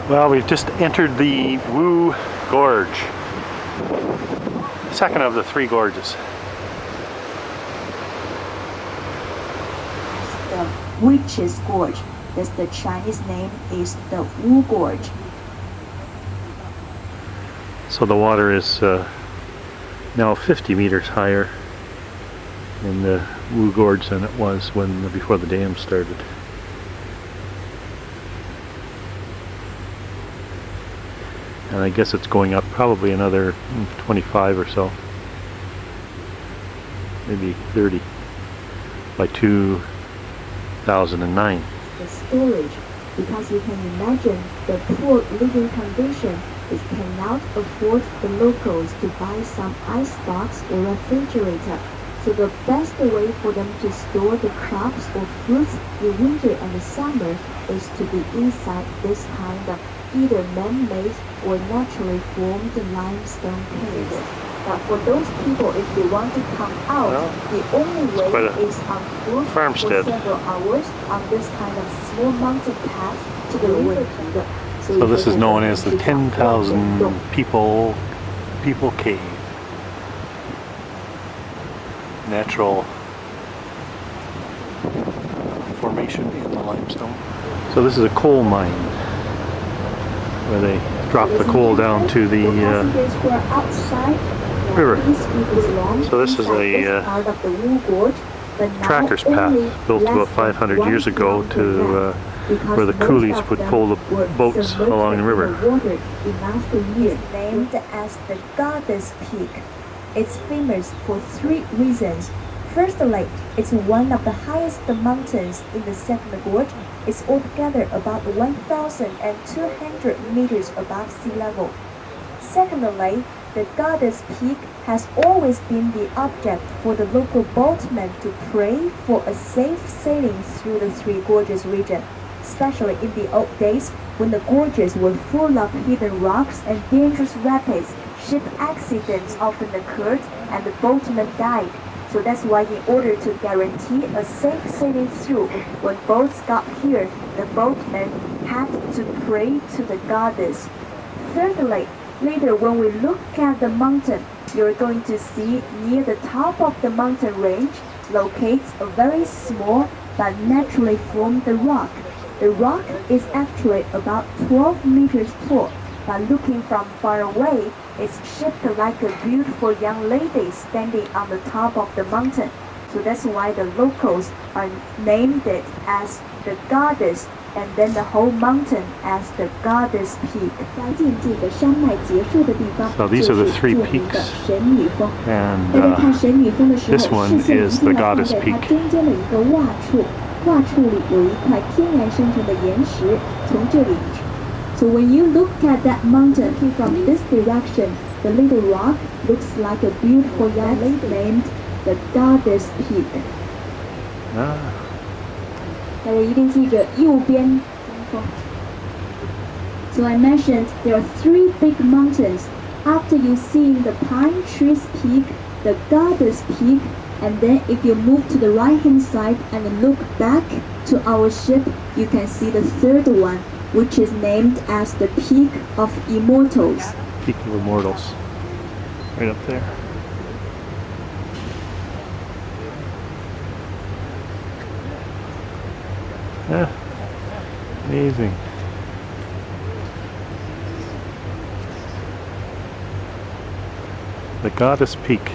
Well, we've just entered the Wu Gorge, second of the Three Gorges. The Witch's Gorge, that's the Chinese name, is the Wu Gorge. So the water is now 50 meters higher in the Wu Gorge than it was before the dam started. And I guess it's going up probably another 25 or so, maybe 30 by 2009. The storage, because you can imagine the poor living condition is cannot afford the locals to buy some ice box or refrigerator. So the best way for them to store the crops or fruits in winter and summer is to be inside this kind of either man-made or naturally formed limestone caves. But for those people, if they want to come out, the only way is on foot for several hours on this kind of small mountain path to the river. So this is known as the 10,000 people cave. Natural formation in the limestone. So this is a coal mine where they drop the coal down to the river. So this is a tracker's path built about 500 years ago to where the coolies would pull the boats along the river. It's named as the Goddess Peak. It's famous for three reasons. Firstly, it's one of the highest mountains in the second gorge. It's altogether about 1,200 meters above sea level. Secondly, the Goddess Peak has always been the object for the local boatmen to pray for a safe sailing through the Three Gorges region, especially in the old days when the gorges were full of hidden rocks and dangerous rapids. Ship accidents often occurred and the boatmen died. So that's why in order to guarantee a safe sailing through, when boats got here, the boatmen had to pray to the goddess. Thirdly, later when we look at the mountain, you're going to see near the top of the mountain range locates a very small but naturally formed rock. The rock is actually about 12 meters tall, but looking from far away, it's shaped like a beautiful young lady standing on the top of the mountain. So that's why the locals are named it as the goddess, and then the whole mountain as the Goddess Peak. So these are the three peaks, and this one is the Goddess Peak. So when you look at that mountain from this direction, the little rock looks like a beautiful young lady named the Goddess Peak. So I mentioned there are three big mountains. After you see the Pine Trees Peak, the Goddess Peak, and then if you move to the right hand side and look back to our ship, you can see the third one, which is named as the Peak of Immortals. Peak of Immortals, right up there. Yeah, amazing. The Goddess Peak.